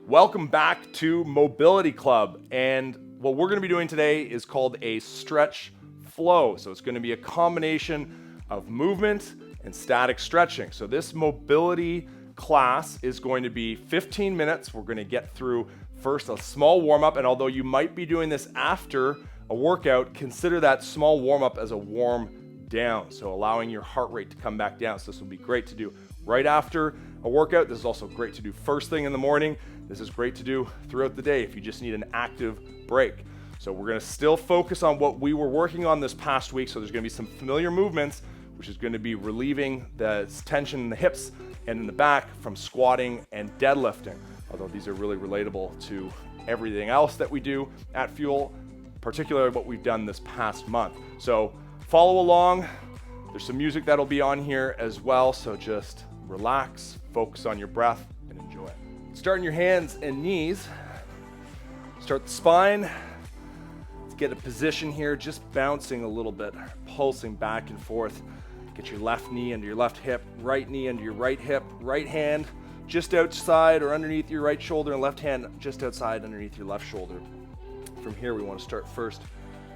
Welcome back to Mobility Club, and what we're going to be doing today is called a stretch flow. So it's going to be a combination of movement and static stretching. So this mobility class is going to be 15 minutes. We're going to get through first a small warm-up, and although you might be doing this after a workout, consider that small warm-up as a warm down, so allowing your heart rate to come back down. So this will be great to do right after a workout. This is also great to do first thing in the morning. This is great to do throughout the day if you just need an active break. So we're going to still focus on what we were working on this past week. So there's going to be some familiar movements, which is going to be relieving the tension in the hips and in the back from squatting and deadlifting. Although these are really relatable to everything else that we do at Fuel, particularly what we've done this past month. So follow along. There's some music that'll be on here as well. So just relax, focus on your breath, and enjoy it. Start in your hands and knees. Start the spine. Let's get a position here, just bouncing a little bit, pulsing back and forth. Get your left knee under your left hip, right knee under your right hip, right hand just outside or underneath your right shoulder, and left hand just outside underneath your left shoulder. From here, we want to start first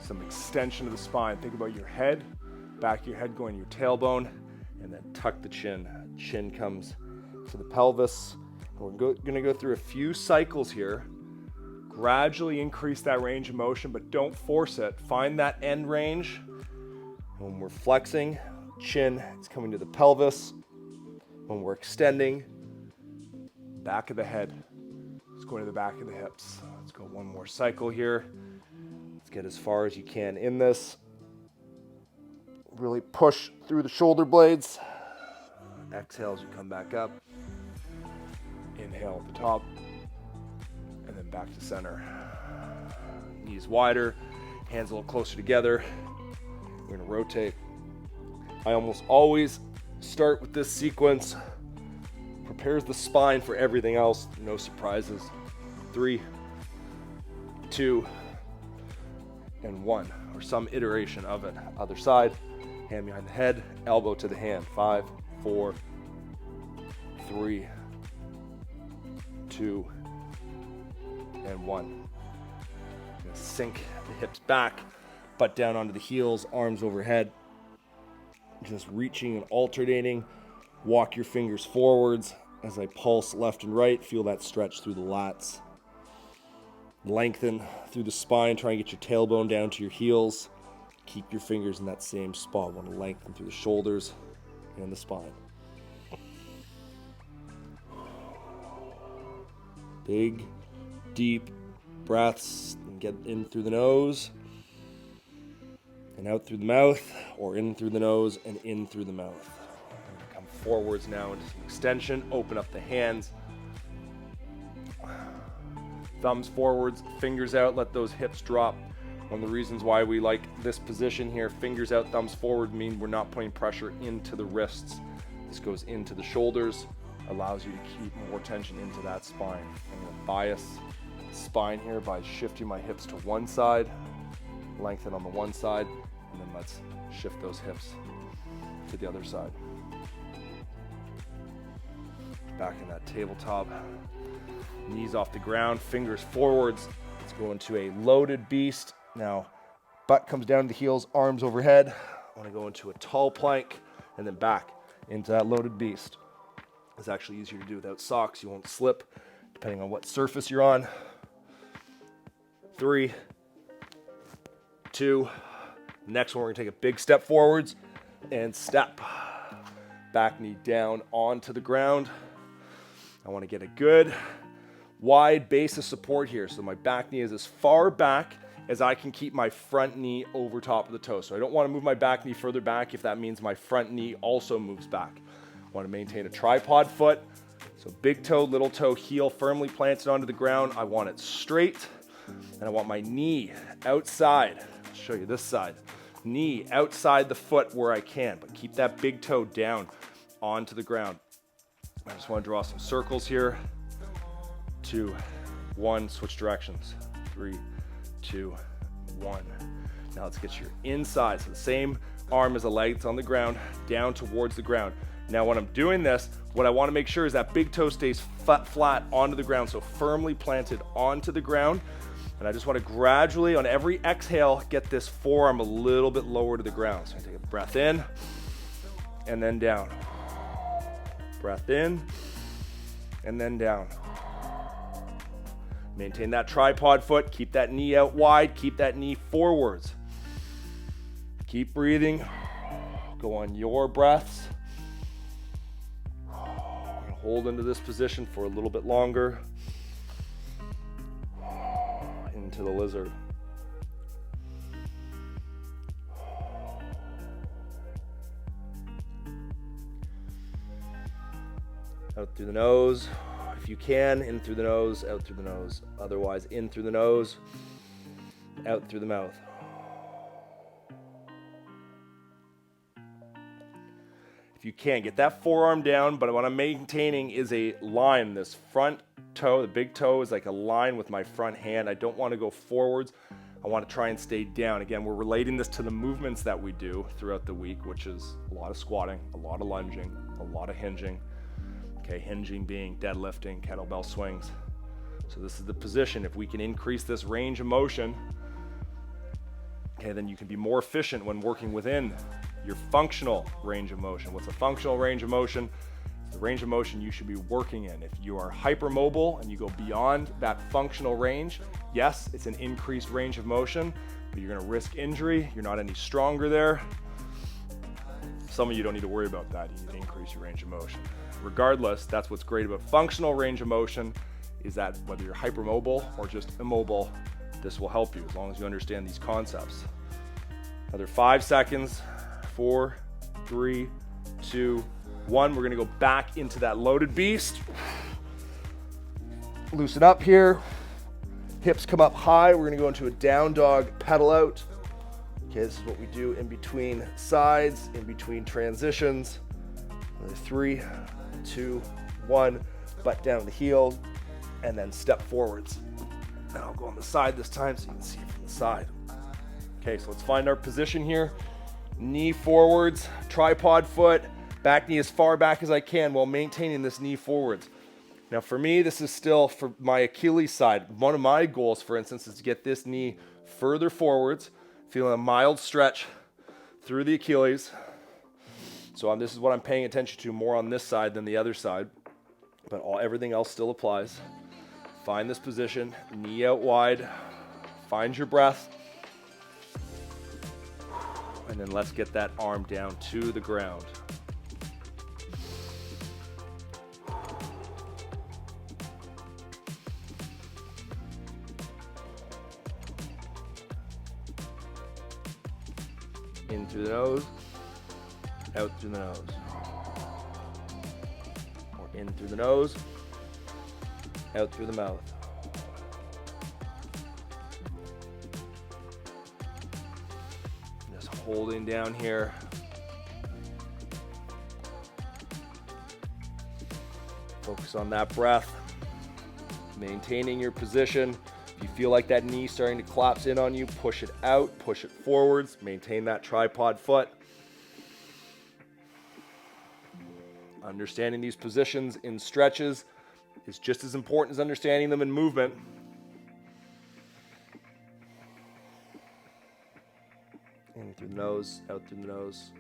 some extension of the spine. Think about your head, back of your head going to your tailbone, and then tuck the chin. Chin comes to the pelvis. We're going to go through a few cycles here. Gradually increase that range of motion, but don't force it. Find that end range. When we're flexing, chin is coming to the pelvis. When we're extending, back of the head is going to the back of the hips. Let's go one more cycle here. Let's get as far as you can in this. Really push through the shoulder blades. Exhale as you come back up. Inhale at the top, and then back to center. Knees wider, hands a little closer together. We're gonna rotate. I almost always start with this sequence. Prepares the spine for everything else, no surprises. 3, 2, and 1, or some iteration of it. Other side, hand behind the head, elbow to the hand. 5, 4, 3, 2, and 1. Sink the hips back, butt down onto the heels, arms overhead. Just reaching and alternating. Walk your fingers forwards as I pulse left and right. Feel that stretch through the lats. Lengthen through the spine. Try and get your tailbone down to your heels. Keep your fingers in that same spot. Want to lengthen through the shoulders and the spine. Big, deep breaths, and get in through the nose and out through the mouth, or in through the nose and in through the mouth. Come forwards now into some extension. Open up the hands. Thumbs forwards, fingers out, let those hips drop. One of the reasons why we like this position here, fingers out, thumbs forward, mean we're not putting pressure into the wrists. This goes into the shoulders. Allows you to keep more tension into that spine. I'm going to bias the spine here by shifting my hips to one side, lengthen on the one side, and then let's shift those hips to the other side. Back in that tabletop, knees off the ground, fingers forwards. Let's go into a loaded beast. Now, butt comes down to the heels, arms overhead. I want to go into a tall plank and then back into that loaded beast. It's actually easier to do without socks. You won't slip, depending on what surface you're on. 3, 2. Next one, we're gonna take a big step forwards and step. Back knee down onto the ground. I wanna get a good wide base of support here. So my back knee is as far back as I can keep my front knee over top of the toe. So I don't wanna move my back knee further back if that means my front knee also moves back. Want to maintain a tripod foot. So big toe, little toe, heel firmly planted onto the ground. I want it straight, and I want my knee outside. I'll show you this side. Knee outside the foot where I can, but keep that big toe down onto the ground. I just want to draw some circles here. 2, 1, switch directions. 3, 2, 1. Now let's get your inside. So the same arm as the leg, it's on the ground, down towards the ground. Now when I'm doing this, what I want to make sure is that big toe stays flat onto the ground, so firmly planted onto the ground. And I just want to gradually, on every exhale, get this forearm a little bit lower to the ground. So I take a breath in and then down. Breath in and then down. Maintain that tripod foot, keep that knee out wide, keep that knee forwards. Keep breathing, go on your breaths. Hold into this position for a little bit longer. Into the lizard. Out through the nose. If you can, in through the nose, out through the nose. Otherwise, in through the nose, out through the mouth. If you can, get that forearm down, but what I'm maintaining is a line. This front toe, the big toe, is like a line with my front hand. I don't want to go forwards. I want to try and stay down. Again, we're relating this to the movements that we do throughout the week, which is a lot of squatting, a lot of lunging, a lot of hinging. Okay, hinging being deadlifting, kettlebell swings. So this is the position. If we can increase this range of motion, okay, then you can be more efficient when working within your functional range of motion. What's a functional range of motion? It's the range of motion you should be working in. If you are hypermobile and you go beyond that functional range, yes, it's an increased range of motion, but you're gonna risk injury. You're not any stronger there. Some of you don't need to worry about that. You need to increase your range of motion. Regardless, that's what's great about functional range of motion, is that whether you're hypermobile or just immobile, this will help you as long as you understand these concepts. Another 5 seconds. 4, 3, 2, 1. We're gonna go back into that loaded beast. Loosen up here. Hips come up high. We're gonna go into a down dog, pedal out. Okay, this is what we do in between sides, in between transitions. Another 3, 2, 1. Butt down the heel, and then step forwards. And I'll go on the side this time so you can see it from the side. Okay, so let's find our position here. Knee forwards, tripod foot, back knee as far back as I can while maintaining this knee forwards. Now for me, this is still for my Achilles side. One of my goals, for instance, is to get this knee further forwards, feeling a mild stretch through the Achilles. So this is what I'm paying attention to more on this side than the other side, but everything else still applies. Find this position, knee out wide, find your breath. And then let's get that arm down to the ground. In through the nose, out through the nose. Or in through the nose, out through the mouth. Holding down here. Focus on that breath. Maintaining your position. If you feel like that knee starting to collapse in on you, push it out, push it forwards. Maintain that tripod foot. Understanding these positions in stretches is just as important as understanding them in movement. In through the nose, out through the nose.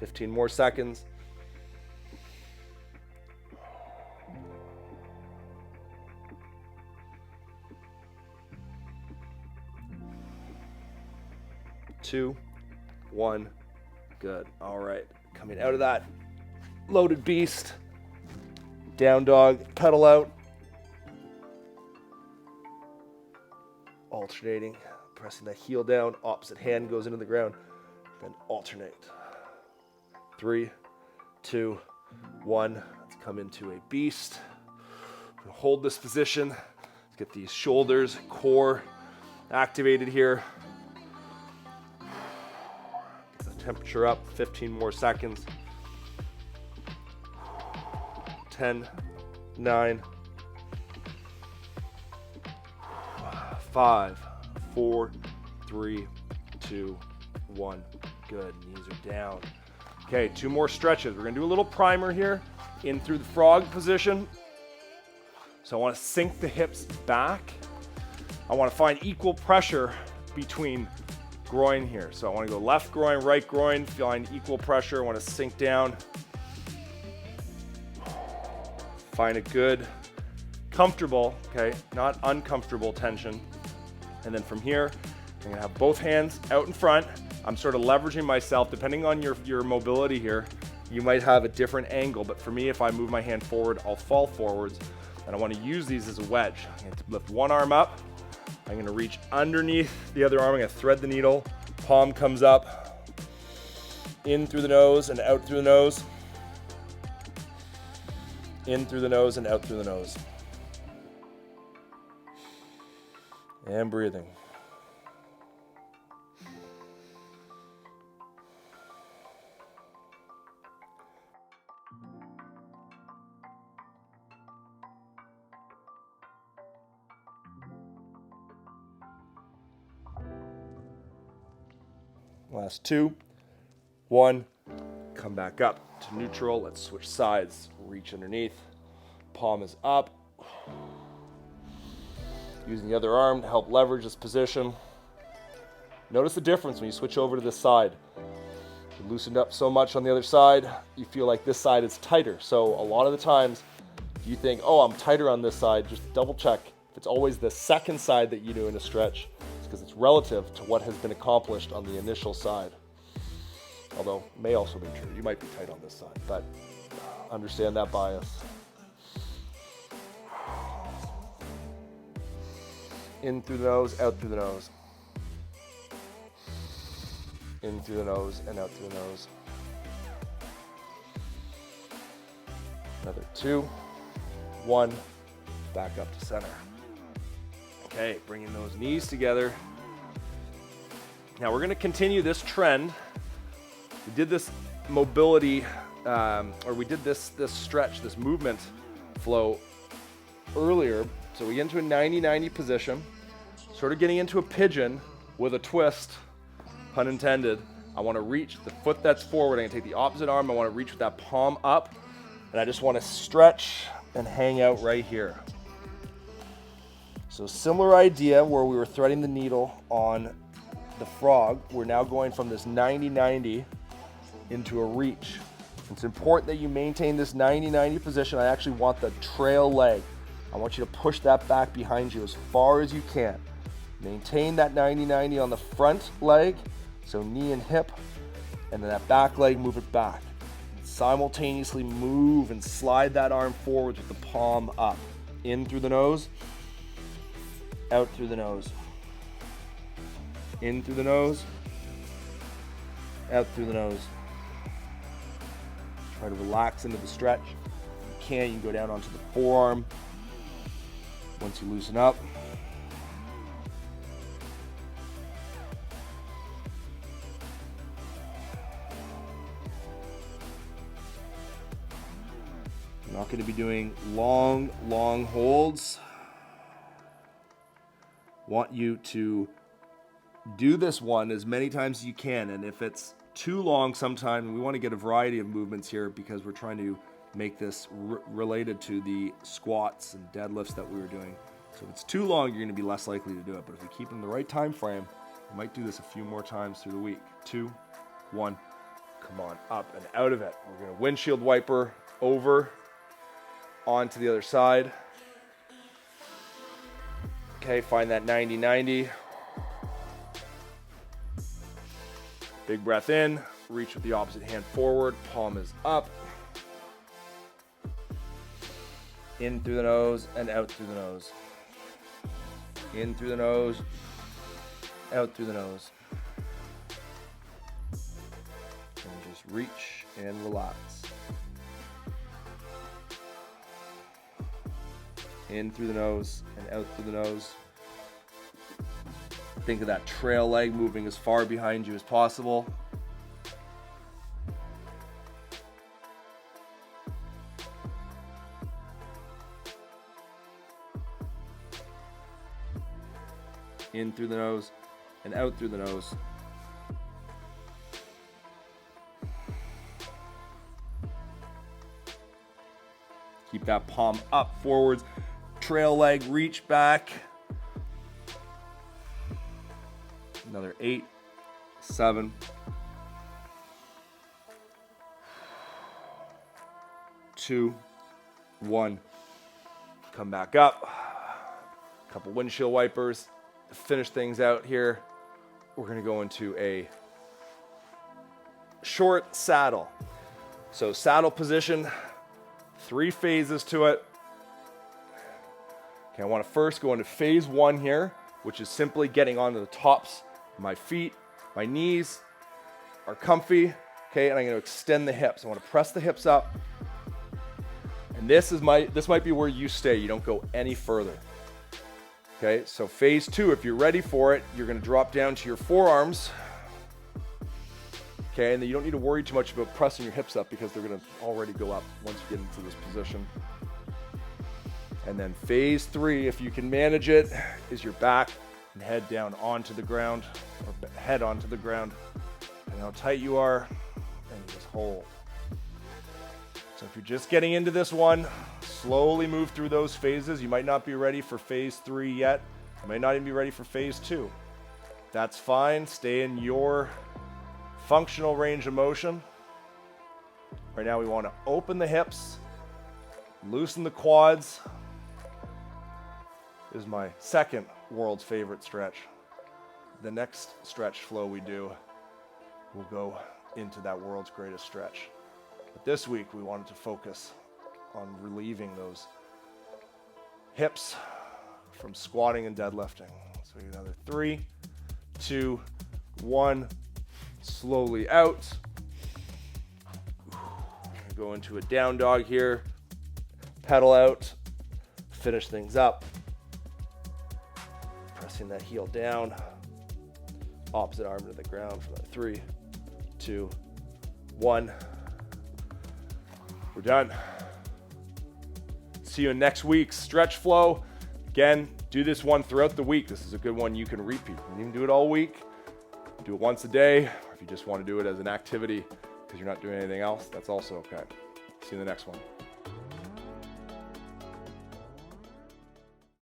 $15 more seconds. Two, 1, good. All right, coming out of that loaded beast, down dog, pedal out. Alternating, pressing that heel down, opposite hand goes into the ground, then alternate. 3, 2, 1. Let's come into a beast. Hold this position. Let's get these shoulders, core activated here. Get the temperature up, 15 more seconds. 10, 9, 5, 4, 3, 2, 1. Good. Knees are down. Okay, 2 more stretches. We're going to do a little primer here in through the frog position. So I want to sink the hips back. I want to find equal pressure between groin here. So I want to go left groin, right groin, find equal pressure. I want to sink down. Find a good, comfortable, okay, not uncomfortable tension. And then from here, I'm gonna have both hands out in front. I'm sort of leveraging myself, depending on your mobility here, you might have a different angle, but for me, if I move my hand forward, I'll fall forwards, and I wanna use these as a wedge. I'm gonna lift one arm up, I'm gonna reach underneath the other arm, I'm gonna thread the needle, palm comes up, in through the nose and out through the nose, in through the nose and out through the nose. And breathing. Last 2, 1, come back up to neutral. Let's switch sides, reach underneath, palm is up. Using the other arm to help leverage this position. Notice the difference when you switch over to this side. You loosened up so much on the other side, you feel like this side is tighter. So a lot of the times, if you think, oh, I'm tighter on this side, just double check. If it's always the second side that you do in a stretch, because it's relative to what has been accomplished on the initial side. Although, it may also be true. You might be tight on this side, but understand that bias. In through the nose, out through the nose. In through the nose and out through the nose. Another 2, 1, back up to center. Okay, bringing those knees together. Now we're going to continue this trend. We did this mobility, or we did this stretch, this movement flow earlier. So we get into a 90-90 position, sort of getting into a pigeon with a twist, pun intended. I want to reach the foot that's forward. I'm going to take the opposite arm. I want to reach with that palm up, and I just want to stretch and hang out right here. So similar idea where we were threading the needle on the frog. We're now going from this 90-90 into a reach. It's important that you maintain this 90-90 position. I actually want the trail leg. I want you to push that back behind you as far as you can. Maintain that 90-90 on the front leg, so knee and hip, and then that back leg, move it back. Simultaneously move and slide that arm forward with the palm up. In through the nose, out through the nose. In through the nose, out through the nose. Try to relax into the stretch. If you can go down onto the forearm. Once you loosen up. I'm not going to be doing long holds. Want you to do this one as many times as you can, and if it's too long sometime, we want to get a variety of movements here because we're trying to make this related to the squats and deadlifts that we were doing. So if it's too long, you're going to be less likely to do it, but if we keep in the right time frame, we might do this a few more times through the week. 2, 1, come on, up and out of it. We're going to windshield wiper over onto the other side. Okay, find that 90-90. Big breath in, reach with the opposite hand forward, palm is up. In through the nose and out through the nose. In through the nose, out through the nose. And just reach and relax. In through the nose and out through the nose. Think of that trail leg moving as far behind you as possible. In through the nose and out through the nose. Keep that palm up, forwards, trail leg, reach back. Another 8, 7, 2, 1. Come back up. Couple windshield wipers. To finish things out here, we're going to go into a short saddle. So saddle position, 3 phases to it. Okay, I want to first go into phase 1 here, which is simply getting onto the tops of my feet. My knees are comfy, okay, and I'm going to extend the hips. I want to press the hips up. And this might be where you stay. You don't go any further. Okay, so phase 2, if you're ready for it, you're going to drop down to your forearms. Okay, and then you don't need to worry too much about pressing your hips up because they're going to already go up once you get into this position. And then phase 3, if you can manage it, is your back and head down onto the ground, or head onto the ground. And how tight you are, and you just hold. So if you're just getting into this one, slowly move through those phases. You might not be ready for phase 3 yet. You might not even be ready for phase 2. That's fine. Stay in your functional range of motion. Right now we want to open the hips, loosen the quads. This is my second world's favorite stretch. The next stretch flow we do will go into that world's greatest stretch. But this week we wanted to focus on relieving those hips from squatting and deadlifting. So another 3, 2, 1. Slowly out. Go into a down dog here. Pedal out. Finish things up. Pressing that heel down. Opposite arm to the ground for that 3, 2, 1. We're done. See you in next week's stretch flow. Again, do this one throughout the week. This is a good one you can repeat. You can do it all week. Do it once a day, or if you just want to do it as an activity because you're not doing anything else, that's also okay. See you in the next one.